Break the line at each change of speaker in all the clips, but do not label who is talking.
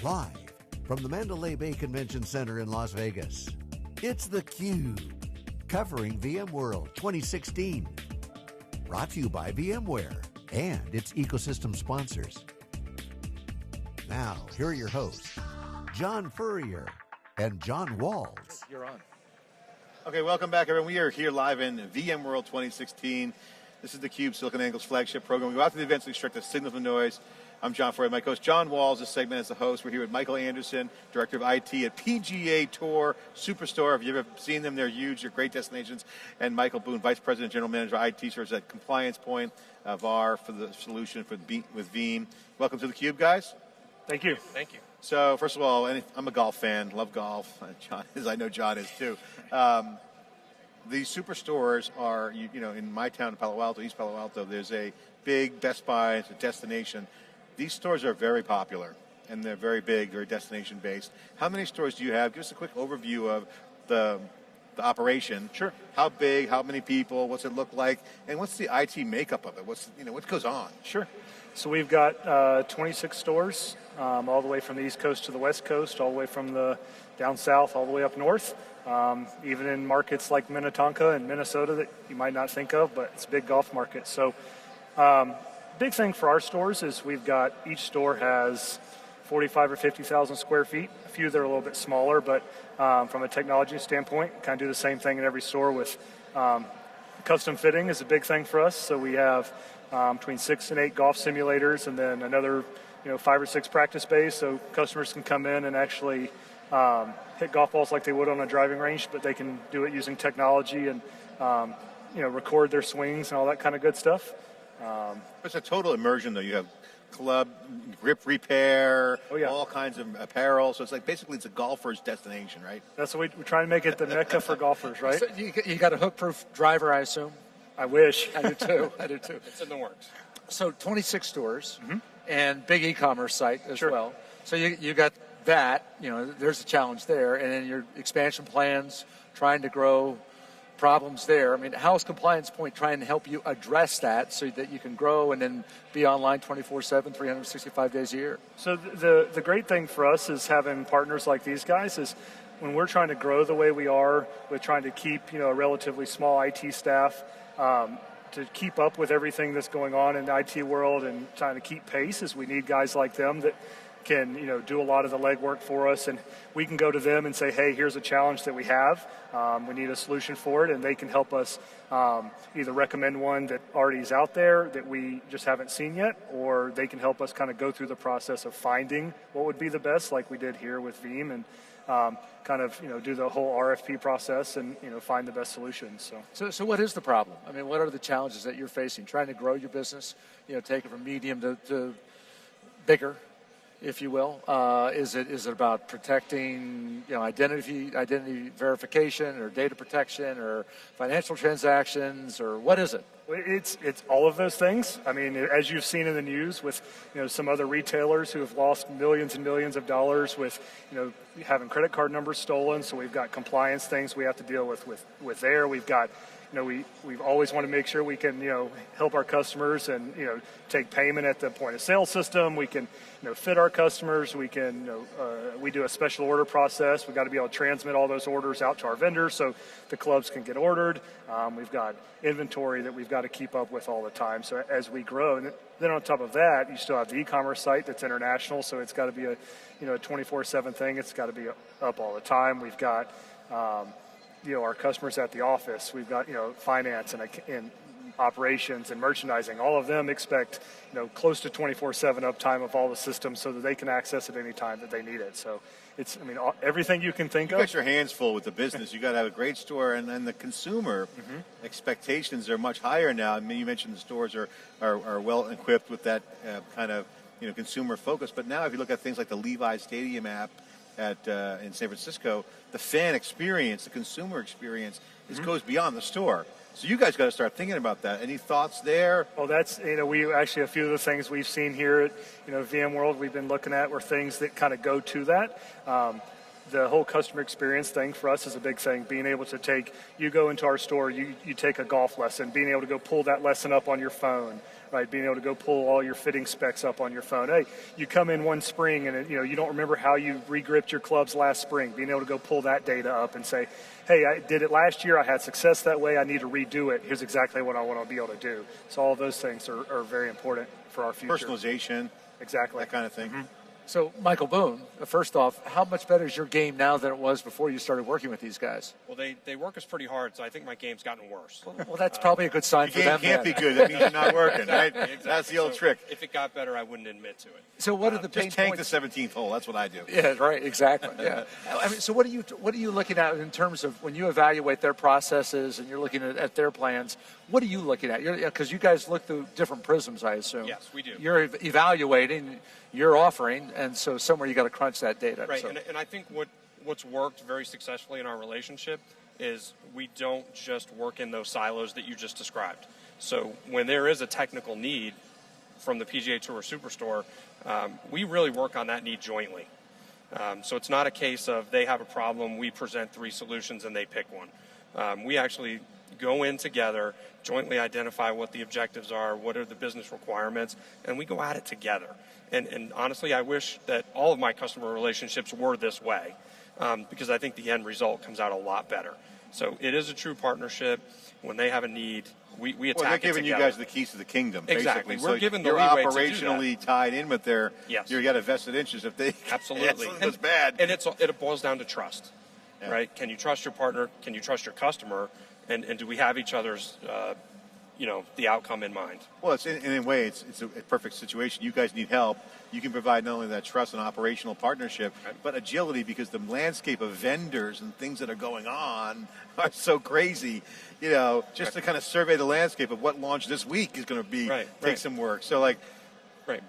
Live from the Mandalay Bay Convention Center in Las Vegas, it's theCUBE, covering VMworld 2016. Brought to you by VMware and its ecosystem sponsors. Now, here are your hosts, John Furrier and John Walls.
You're on.
Okay, welcome back, everyone. We are here live in VMworld 2016. This is theCUBE, SiliconANGLE's flagship program. We go out to the events, we extract the signal from noise. I'm John Furrier. My host, John Walls, this segment is the host. We're here with Michael Anderson, Director of IT at PGA TOUR Superstore. If you've ever seen them, they're huge, they're great destinations. And Michael Boone, Vice President, General Manager of IT Services at CompliancePoint, VAR for the solution with Veeam. Welcome to theCUBE, guys.
Thank you. Thank you.
So, first of all, I'm a golf fan, love golf. John, as I know John is too. These superstores are, in my town of Palo Alto, East Palo Alto, there's a big Best Buy, it's a destination. These stores are very popular, and they're very big, very destination-based. How many stores do you have? Give us a quick overview of the operation.
Sure.
How big, how many people, what's it look like, and what's the IT makeup of it? What goes on?
Sure. So we've got 26 stores, all the way from the East Coast to the West Coast, all the way from the down south, all the way up north. Even in markets like Minnetonka and Minnesota that you might not think of, but it's a big golf market. So big thing for our stores is each store has 45 or 50,000 square feet. A few that are a little bit smaller, but from a technology standpoint, kind of do the same thing in every store with custom fitting is a big thing for us. So we have between 6 and 8 golf simulators, and then another 5 or 6 practice bays, so customers can come in and actually hit golf balls like they would on a driving range, but they can do it using technology and record their swings and all that kind of good stuff.
It's a total immersion, though. You have club, grip repair, all kinds of apparel. So it's like basically it's a golfer's destination, right?
That's what we're trying to make it the mecca for golfers, right?
So you got a hook-proof driver, I assume?
I wish.
I do too.
It's in the works.
So 26 stores and big e-commerce site as
Sure.
well. So you got that. There's a challenge there, and then your expansion plans, trying to grow. Problems there. I mean, how is CompliancePoint trying to help you address that so that you can grow and then be online 24/7, 365 days a year?
So the great thing for us is having partners like these guys is when we're trying to grow the way we are, with trying to keep a relatively small IT staff to keep up with everything that's going on in the IT world and trying to keep pace, is we need guys like them that can do a lot of the legwork for us, and we can go to them and say, hey, here's a challenge that we have. We need a solution for it, and they can help us either recommend one that already is out there that we just haven't seen yet, or they can help us kind of go through the process of finding what would be the best, like we did here with Veeam, and do the whole RFP process and find the best solutions.
So what is the problem? I mean, what are the challenges that you're facing? Trying to grow your business, take it from medium to bigger, if you will. Is it about protecting identity verification, or data protection, or financial transactions, or what is it?
It's all of those things. I mean, as you've seen in the news with some other retailers who have lost millions and millions of dollars with having credit card numbers stolen. So we've got compliance things we have to deal with there. We've got we've always want to make sure we can help our customers and take payment at the point of sale system. We can fit our customers. We can we do a special order process. We've got to be able to transmit all those orders out to our vendors so the clubs can get ordered. We've got inventory that we've got to keep up with all the time. So as we grow, and then on top of that, you still have the e-commerce site that's international. So it's got to be a 24/7 thing. It's got to be up all the time. We've got our customers at the office. We've got finance and operations and merchandising. All of them expect close to 24/7 uptime of all the systems so that they can access it any time that they need it. So it's everything you can think of.
You got your hands full with the business. You got to have a great store, and then the consumer expectations are much higher now. I mean, you mentioned the stores are well equipped with that kind of consumer focus. But now, if you look at things like the Levi's Stadium app in San Francisco, the fan experience, the consumer experience, goes beyond the store. So you guys got to start thinking about that. Any thoughts there?
Well, that's, we actually, a few of the things we've seen here at, VMworld we've been looking at were things that kind of go to that. the whole customer experience thing for us is a big thing. Being able to you go into our store, you take a golf lesson, being able to go pull that lesson up on your phone, right? Being able to go pull all your fitting specs up on your phone. Hey, you come in one spring and you don't remember how you re-gripped your clubs last spring. Being able to go pull that data up and say, hey, I did it last year. I had success that way. I need to redo it. Here's exactly what I want to be able to do. So all of those things are very important for our future.
Personalization.
Exactly.
That kind of thing.
Mm-hmm.
So, Michael Boone, first off, how much better is your game now than it was before you started working with these guys?
Well, they work us pretty hard, so I think my game's gotten worse.
Well, that's probably a good sign for them.
Your game can't be good. That means you're not working, right?
Exactly.
That's the old trick.
If it got better, I wouldn't admit to it.
So what are the pain
just tank
points?
the 17th hole. That's what I do.
Yeah, right. Exactly. Yeah. I mean, so what are you looking at in terms of when you evaluate their processes and you're looking at their plans? What are you looking at? Because you guys look through different prisms, I assume.
Yes, we do.
You're evaluating, you're offering, and so somewhere you got to crunch that data.
Right.
So.
And I think what's worked very successfully in our relationship is we don't just work in those silos that you just described. So when there is a technical need from the PGA Tour Superstore, we really work on that need jointly. So it's not a case of they have a problem, we present 3 solutions and they pick one. We actually go in together, jointly identify what the objectives are, what are the business requirements, and we go at it together. And honestly, I wish that all of my customer relationships were this way, because I think the end result comes out a lot better. So it is a true partnership. When they have a need, we attack it together.
Well, they're giving you guys the keys to the kingdom,
exactly.
basically.
We're given the
you're
leeway
operationally tied in with their.
Yes.
You got a vested interest if they.
Absolutely.
It's bad.
And it boils down to trust, right? Can you trust your partner? Can you trust your customer? And do we have each other's, the outcome in mind?
Well, in a way, it's a perfect situation. You guys need help. You can provide not only that trust and operational partnership, but agility, because the landscape of vendors and things that are going on are so crazy. Just to kind of survey the landscape of what launch this week is going to take some work. So,
right.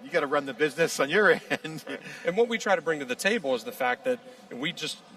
You got to run the business on your end.
Right. And what we try to bring to the table is the fact that we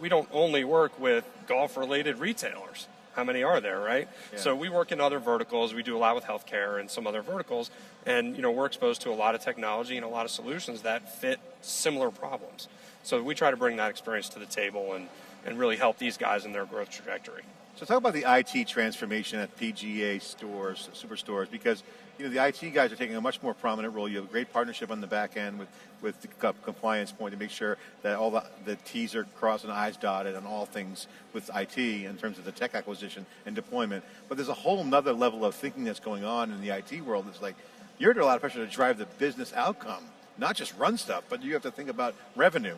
don't only work with golf-related retailers. How many are there, right? Yeah. So we work in other verticals. We do a lot with healthcare and some other verticals. And, we're exposed to a lot of technology and a lot of solutions that fit similar problems. So we try to bring that experience to the table and really help these guys in their growth trajectory.
So talk about the IT transformation at PGA stores, superstores, because the IT guys are taking a much more prominent role. You have a great partnership on the back end with the CompliancePoint to make sure that all the T's are crossed and I's dotted on all things with IT in terms of the tech acquisition and deployment. But there's a whole nother level of thinking that's going on in the IT world. It's like you're under a lot of pressure to drive the business outcome, not just run stuff, but you have to think about revenue.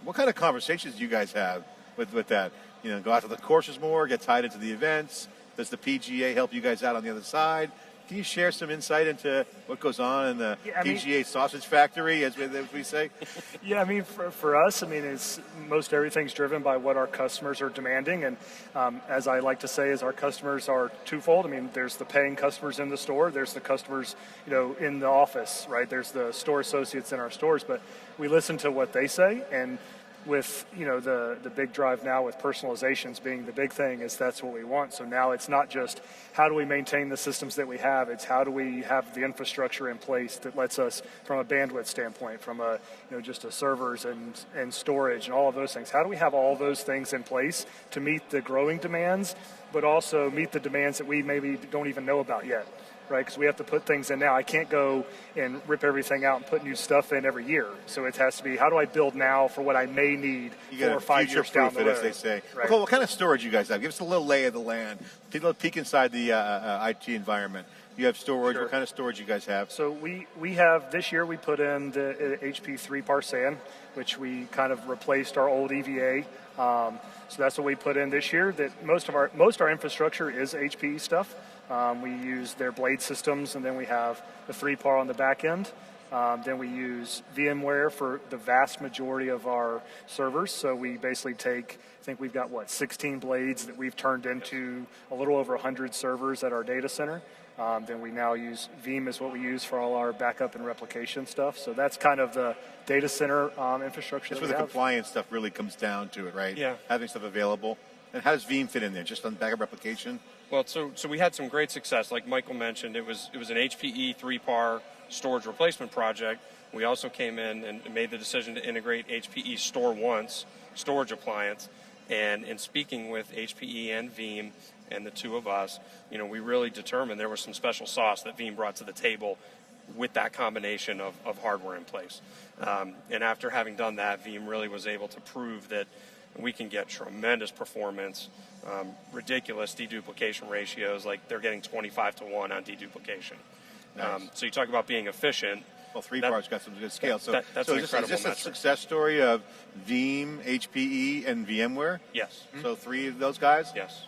What kind of conversations do you guys have with that? Go out to the courses more, get tied into the events. Does the PGA help you guys out on the other side? Can you share some insight into what goes on in the PGA sausage factory, as we say?
Yeah, for us, it's most everything's driven by what our customers are demanding. And as I like to say, is our customers are twofold. There's the paying customers in the store. There's the customers, in the office, right? There's the store associates in our stores. But we listen to what they say, and with the big drive now with personalizations being the big thing, is that's what we want. So now it's not just how do we maintain the systems that we have, it's how do we have the infrastructure in place that lets us, from a bandwidth standpoint, from a just a servers and storage and all of those things, how do we have all those things in place to meet the growing demands, but also meet the demands that we maybe don't even know about yet, right? Because we have to put things in now. I can't go and rip everything out and put new stuff in every year. So it has to be, how do I build now for what I may need 4 or 5 years down the road?
As they say.
Right.
Well, what kind of storage you guys have? Give us a little lay of the land. Take a little peek inside the IT environment. You have storage. Sure. What kind of storage you guys have?
So we have, this year we put in the HP 3-par SAN, which we kind of replaced our old EVA. So that's what we put in this year. That most of our infrastructure is HP stuff. We use their blade systems, and then we have the 3-par on the back end. Then we use VMware for the vast majority of our servers. So we basically take, I think we've got 16 blades that we've turned into a little over 100 servers at our data center. Then we now use Veeam is what we use for all our backup and replication stuff. So that's kind of the data center infrastructure.
That's where the compliance stuff really comes down to it, right?
Yeah.
Having stuff available. And how does Veeam fit in there? Just on backup replication?
Well, so we had some great success. Like Michael mentioned, it was an HPE 3-par storage replacement project. We also came in and made the decision to integrate HPE Store Once storage appliance. And in speaking with HPE and Veeam and the two of us, we really determined there was some special sauce that Veeam brought to the table with that combination of hardware in place. And after having done that, Veeam really was able to prove that we can get tremendous performance, ridiculous deduplication ratios, like they're getting 25-1 on deduplication.
Nice.
So you talk about being efficient.
Well, 3PAR's got some good scale. So
that's
so
an
is
incredible
this a
metric.
success story of Veeam, HPE, and VMware?
Yes.
So 3 of those guys?
Yes.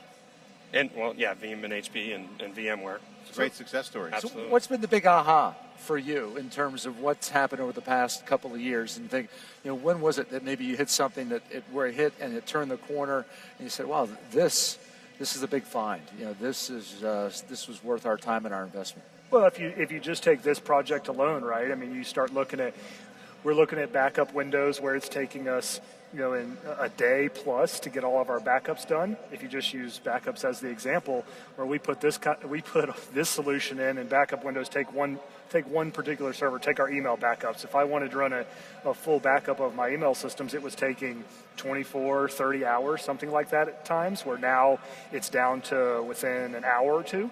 And, Veeam and HPE and VMware.
It's a great success story.
Absolutely.
So what's been the big aha for you in terms of what's happened over the past couple of years? And think, when was it that maybe you hit something where it hit and it turned the corner, and you said, "Wow, this is a big find. This was worth our time and our investment."
Well, if you just take this project alone, right? I mean, you start we're looking at backup windows where it's taking us, in a day plus to get all of our backups done. If you just use backups as the example, where we put this solution in, and backup windows take one particular server, take our email backups. If I wanted to run a full backup of my email systems, it was taking 24, 30 hours, something like that at times, where now it's down to within an hour or two.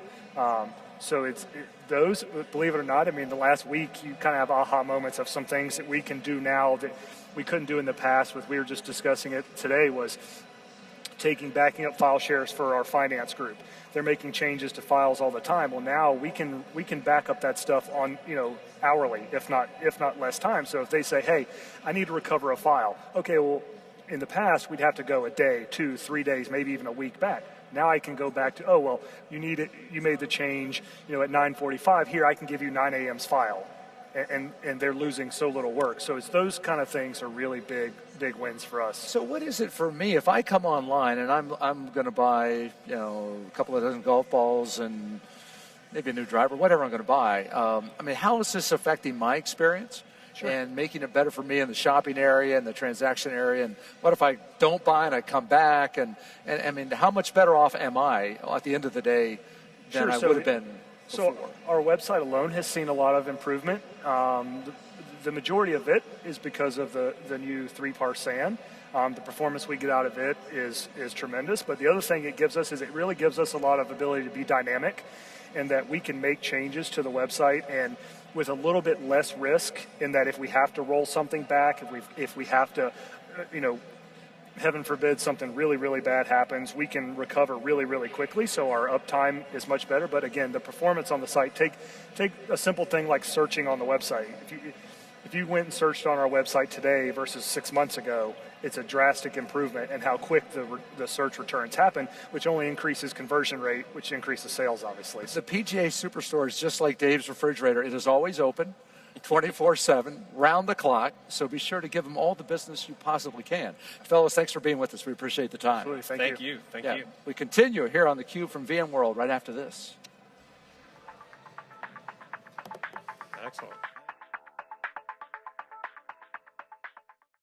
So those, believe it or not, I mean, the last week you kind of have aha moments of some things that we can do now that we couldn't do in the past. We were just discussing it today, was backing up file shares for our finance group. They're making changes to files all the time. Well, now we can back up that stuff on, hourly, if not less time. So if they say, "Hey, I need to recover a file," okay, well, in the past we'd have to go a day, 2, 3 days, maybe even a week back. Now I can go back to, "Oh, well, you made the change, at 9:45. Here, I can give you 9 a.m.'s file," and they're losing so little work. So it's those kind of things are really big wins for us.
So what is it for me if I come online and I'm going to buy a couple of dozen golf balls and maybe a new driver, whatever I'm going to buy? How is this affecting my experience? Sure. And making it better for me in the shopping area and the transaction area? And what if I don't buy and I come back? And how much better off am I at the end of the day than I would have been before?
So our website alone has seen a lot of improvement. The majority of it is because of the new 3PAR SAN. The performance we get out of it is tremendous. But the other thing it gives us is it really gives us a lot of ability to be dynamic, and that we can make changes to the website and with a little bit less risk, in that if we have to roll something back, if we have to, heaven forbid something really, really bad happens, we can recover really, really quickly. So our uptime is much better. But again, the performance on the site, take a simple thing like searching on the website. If you went and searched on our website today versus 6 months ago, it's a drastic improvement in how quick the search returns happen, which only increases conversion rate, which increases sales, obviously.
The PGA Superstore is just like Dave's refrigerator. It is always open, 24/7, round the clock. So be sure to give them all the business you possibly can. Fellas, thanks for being with us. We appreciate the time.
Absolutely.
Thank you. Thank you.
We continue here on theCUBE from VMworld right after this.
Excellent.